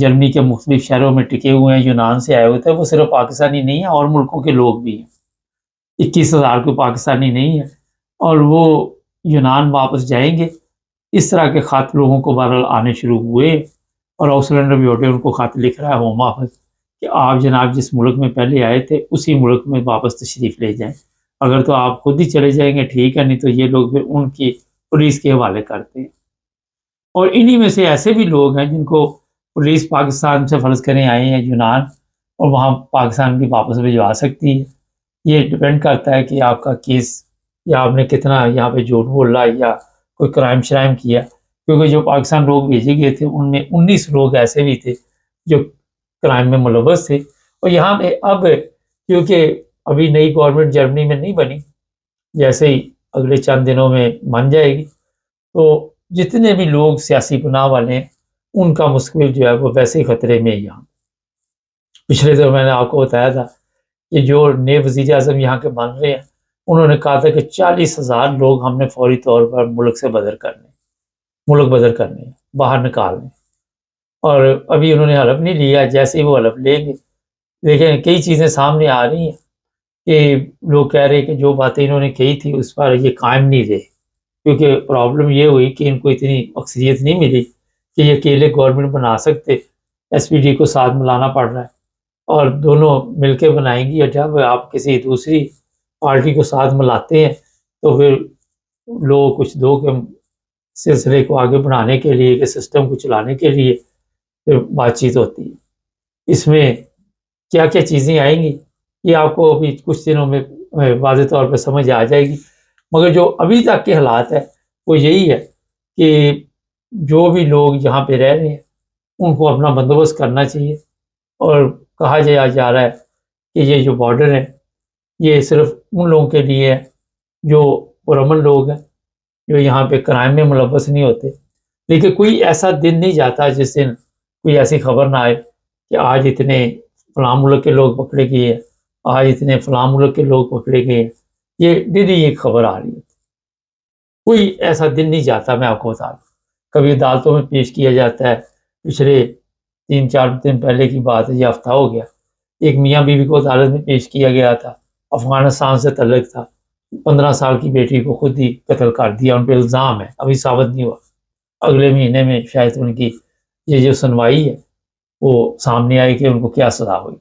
جرمنی کے مختلف شہروں میں ٹکے ہوئے ہیں، یونان سے آئے ہوئے تھے، وہ صرف پاکستانی نہیں ہیں اور ملکوں کے لوگ بھی ہیں، 21,000 کوئی پاکستانی نہیں ہے، اور وہ یونان واپس جائیں گے۔ اس طرح کے خط لوگوں کو بہرحال آنے شروع ہوئے، اور آکسلینڈر ویوٹے ان کو خط لکھ رہا ہے ہوم آفس کہ آپ جناب جس ملک میں پہلے آئے تھے اسی ملک میں واپس تشریف لے جائیں، اگر تو آپ خود ہی چلے جائیں گے ٹھیک ہے، نہیں تو یہ لوگ پھر ان کی پولیس کے حوالے کرتے ہیں۔ اور انہی میں سے ایسے بھی لوگ ہیں جن کو پولیس پاکستان سے فرض کریں آئے ہیں یونان، اور وہاں پاکستان کی واپس بھجوا سکتی ہے۔ یہ ڈیپینڈ کرتا ہے کہ آپ کا کیس، یا آپ نے کتنا یہاں پہ جھوٹ بولا یا کوئی کرائم شرائم کیا، کیونکہ جو پاکستان لوگ بھیجے گئے تھے ان میں 19 لوگ ایسے بھی تھے جو کرائم میں ملوث تھے۔ اور یہاں پہ اب کیونکہ ابھی نئی گورنمنٹ جرمنی میں نہیں بنی، جیسے ہی اگلے چند دنوں میں بن جائے گی، تو جتنے بھی لوگ سیاسی گناہ والے ہیں ان کا مستقبل جو ہے وہ ویسے ہی خطرے میں ہے۔ یہاں پچھلے دنوں میں نے آپ کو بتایا تھا کہ جو نئے وزیر اعظم یہاں کے بن رہے ہیں انہوں نے کہا تھا کہ 40,000 لوگ ہم نے فوری طور پر ملک سے بدر کرنے، ملک بدر کرنے، باہر نکالنے، اور ابھی انہوں نے حلف نہیں لیا۔ جیسے ہی وہ حلف لیں گے، دیکھیں کئی چیزیں سامنے آ رہی ہیں کہ لوگ کہہ رہے ہیں کہ جو باتیں انہوں نے کہی تھی اس پر یہ قائم نہیں رہے، کیونکہ پرابلم یہ ہوئی کہ ان کو اتنی اکثریت نہیں ملی کہ یہ اکیلے گورنمنٹ بنا سکتے، ایس پی ڈی کو ساتھ ملانا پڑ رہا ہے، اور دونوں مل کے بنائیں گی۔ اور جب آپ کسی دوسری پارٹی کو ساتھ ملاتے ہیں تو پھر لوگ کچھ دو کے سلسلے کو آگے بڑھانے کے لیے، کہ سسٹم کو چلانے کے لیے پھر بات چیت ہوتی ہے۔ اس میں کیا کیا چیزیں آئیں گی یہ آپ کو ابھی کچھ دنوں میں واضح طور پہ سمجھ آ جائے گی، مگر جو ابھی تک کے حالات ہے وہ یہی ہے کہ جو بھی لوگ یہاں پہ رہ رہے ہیں ان کو اپنا بندوبست کرنا چاہیے، اور کہا جا رہا ہے کہ یہ جو بارڈر ہے یہ صرف ان لوگوں کے لیے ہے جو پرامن لوگ ہیں، جو یہاں پہ کرائم میں ملوث نہیں ہوتے۔ لیکن کوئی ایسا دن نہیں جاتا جس دن کوئی ایسی خبر نہ آئے کہ آج اتنے فلاں ملک کے لوگ پکڑے گئے ہیں، آج اتنے فلاں ملک کے لوگ پکڑے گئے ہیں، یہ ڈیلی ایک خبر آ رہی ہے۔ کوئی ایسا دن نہیں جاتا، میں آپ کو بتا دوں، کبھی عدالتوں میں پیش کیا جاتا ہے۔ پچھلے 3-4 دن پہلے کی بات ہے، یہ ہفتہ ہو گیا، ایک میاں بیوی کو عدالت میں پیش کیا گیا تھا، افغانستان سے تعلق تھا، 15 سال کی بیٹی کو خود ہی قتل کر دیا، ان پہ الزام ہے، ابھی ثابت نہیں ہوا، اگلے مہینے میں شاید ان کی یہ جو سنوائی ہے وہ سامنے آئی کہ ان کو کیا سزا ہوئی۔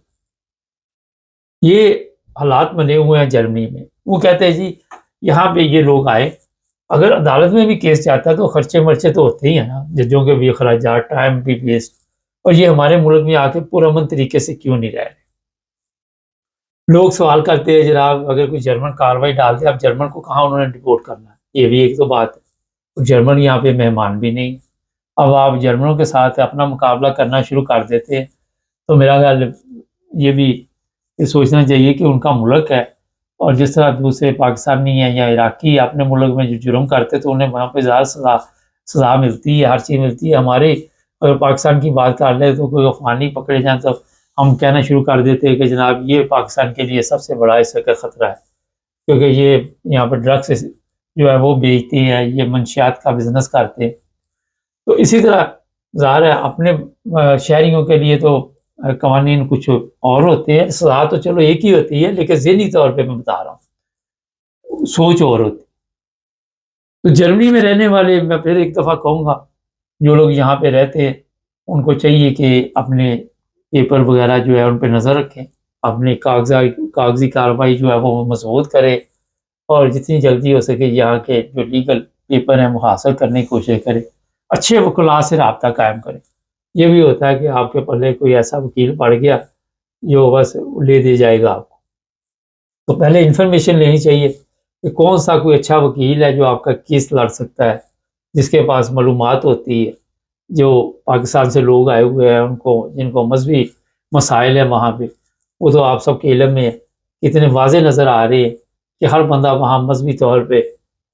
یہ حالات بنے ہوئے ہیں جرمنی میں۔ وہ کہتے ہیں جی یہاں پہ یہ لوگ آئے، اگر عدالت میں بھی کیس جاتا ہے تو خرچے مرچے تو ہوتے ہی ہیں نا، ججوں کے بھی اخراجات، ٹائم بھی ویسٹ، اور یہ ہمارے ملک میں آ کے پرامن طریقے سے کیوں نہیں رہ رہے؟ لوگ سوال کرتے ہیں جناب اگر کوئی جرمن کاروائی ڈال دے، اب جرمن کو کہاں انہوں نے ڈپورٹ کرنا ہے؟ یہ بھی ایک تو بات ہے، جرمن یہاں پہ مہمان بھی نہیں، اب آپ جرمنوں کے ساتھ اپنا مقابلہ کرنا شروع کر دیتے ہیں تو میرا خیال یہ بھی سوچنا چاہیے کہ ان کا ملک ہے، اور جس طرح دوسرے پاکستانی ہیں یا عراقی اپنے ملک میں جو جرم کرتے تو انہیں وہاں پہ زیادہ سزا ملتی ہے، ہر چیز ملتی ہے۔ ہمارے اگر پاکستان کی بات کر لیں تو کوئی افغانی پکڑے جائیں تو ہم کہنا شروع کر دیتے ہیں کہ جناب یہ پاکستان کے لیے سب سے بڑا اس کا خطرہ ہے، کیونکہ یہ یہاں پر ڈرگس جو ہے وہ بیچتے ہیں، یہ منشیات کا بزنس کرتے ہیں۔ تو اسی طرح ظاہر ہے اپنے شہریوں کے لیے تو قوانین کچھ اور ہوتے ہیں، سزا تو چلو ایک ہی ہوتی ہے، لیکن ذہنی طور پہ میں بتا رہا ہوں سوچ اور ہوتی۔ تو جرمنی میں رہنے والے، میں پھر ایک دفعہ کہوں گا، جو لوگ یہاں پہ رہتے ہیں ان کو چاہیے کہ اپنے پیپر وغیرہ جو ہے ان پہ نظر رکھیں، اپنی کاغذی کارروائی جو ہے وہ مضبوط کرے، اور جتنی جلدی ہو سکے یہاں کے جو لیگل پیپر ہیں وہ حاصل کرنے کی کوشش کرے، اچھے وکلاء سے رابطہ قائم کرے۔ یہ بھی ہوتا ہے کہ آپ کے پلے کوئی ایسا وکیل پڑ گیا جو بس لے دے جائے گا آپ کو، تو پہلے انفارمیشن لینی چاہیے کہ کون سا کوئی اچھا وکیل ہے جو آپ کا کیس لڑ سکتا ہے، جس کے پاس معلومات ہوتی ہے، جو پاکستان سے لوگ آئے ہوئے ہیں ان کو، جن کو مذہبی مسائل ہیں وہاں پہ، وہ تو آپ سب کے علم میں اتنے واضح نظر آ رہے ہیں کہ ہر بندہ وہاں مذہبی طور پہ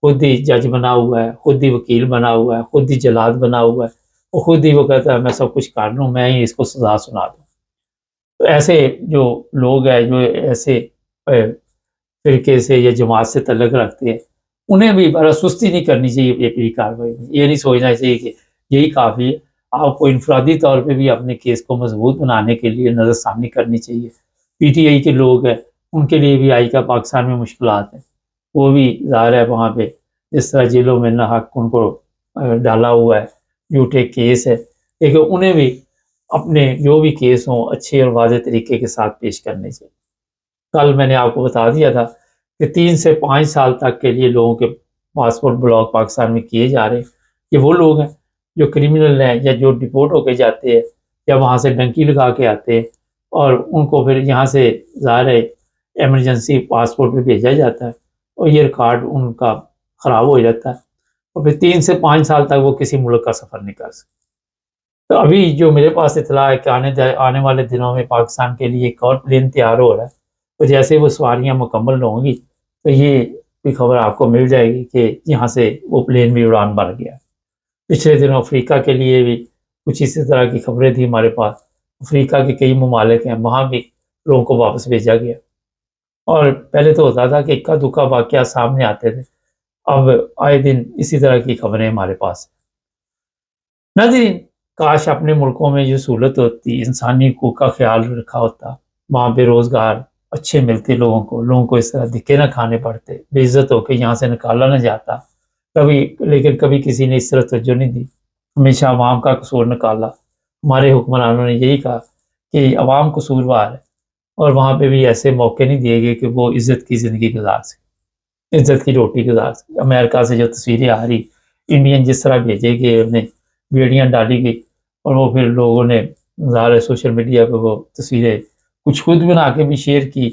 خود ہی جج بنا ہوا ہے، خود ہی وکیل بنا ہوا ہے، خود ہی جلاد بنا ہوا ہے، وہ خود ہی وہ کہتا ہے میں سب کچھ کر لوں، میں ہی اس کو سزا سنا دوں۔ تو ایسے جو لوگ ہیں جو ایسے فرقے سے یا جماعت سے تعلق رکھتے ہیں انہیں بھی بڑا سستی نہیں کرنی چاہیے پیپری کاروائی میں، یہ نہیں سوچنا چاہیے کہ یہی کافی ہے، آپ کو انفرادی طور پہ بھی اپنے کیس کو مضبوط بنانے کے لیے نظر ثانی کرنی چاہیے۔ پی ٹی آئی کے لوگ ہیں، ان کے لیے بھی آئی کا پاکستان میں مشکلات ہیں، وہ بھی ظاہر ہے وہاں پہ جس طرح جیلوں میں ناحق ان کو ڈالا ہوا ہے، جھوٹے کیس ہے، لیکن انہیں بھی اپنے جو بھی کیس ہوں اچھے اور واضح طریقے کے ساتھ پیش کرنے چاہیے۔ کل میں نے آپ کو بتا دیا تھا کہ 3 سے 5 سال تک کے لیے لوگوں کے پاسپورٹ بلاک پاکستان میں کیے جا رہے ہیں۔ یہ وہ لوگ ہیں جو کرمنل ہیں یا جو ڈپورٹ ہو کے جاتے ہیں یا وہاں سے ڈنکی لگا کے آتے ہیں، اور ان کو پھر یہاں سے ظاہر ہے ایمرجنسی پاسپورٹ پہ بھیجا جاتا ہے، اور یہ ریکارڈ ان کا خراب ہو جاتا ہے، اور پھر 3 سے 5 سال تک وہ کسی ملک کا سفر نہیں کر سکتے۔ تو ابھی جو میرے پاس اطلاع ہے کہ آنے والے دنوں میں پاکستان کے لیے ایک اور پلین تیار ہو رہا ہے، تو جیسے وہ سواریاں مکمل ہوں گی تو یہ بھی خبر آپ کو مل جائے گی کہ یہاں سے وہ پلین بھی اڑان بھر گیا۔ پچھلے دنوں افریقہ کے لیے بھی کچھ اسی طرح کی خبریں تھیں ہمارے پاس، افریقہ کے کئی ممالک ہیں وہاں بھی لوگوں کو واپس بھیجا گیا، اور پہلے تو ہوتا تھا کہ اکا دکا واقعات سامنے آتے تھے، اب آئے دن اسی طرح کی خبریں ہمارے پاس۔ ناظرین، کاش اپنے ملکوں میں یہ سہولت ہوتی، انسانی حقوق کا خیال رکھا ہوتا، وہاں بے روزگار اچھے ملتے لوگوں کو اس طرح دھکے نہ کھانے پڑتے، بے عزت ہو کے یہاں سے نکالا نہ جاتا لیکن کبھی کسی نے اس طرح توجہ نہیں دی، ہمیشہ عوام کا قصور نکالا۔ ہمارے حکمرانوں نے یہی کہا کہ عوام قصوروار ہے، اور وہاں پہ بھی ایسے موقع نہیں دیے گئے کہ وہ عزت کی زندگی گزار سکے، عزت کی روٹی گزار سکے۔ امریکہ سے جو تصویریں آ رہی، انڈین جس طرح بھیجے گئے، انہیں بیڑیاں ڈالی گئی، اور وہ پھر لوگوں نے ظاہر سوشل میڈیا پہ وہ تصویریں کچھ خود بنا کے بھی شیئر کی،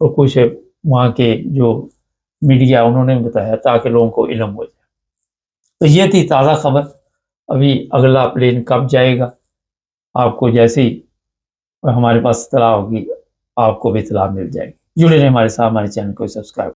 اور کچھ وہاں کے جو میڈیا انہوں نے بتایا تاکہ لوگوں کو علم ہو جائے۔ تو یہ تھی تازہ خبر۔ ابھی اگلا پلین کب جائے گا، آپ کو جیسے ہی ہمارے پاس اطلاع ہوگی آپ کو بھی اطلاع مل جائے گی۔ جڑے رہیں ہمارے ساتھ، ہمارے چینل کو سبسکرائب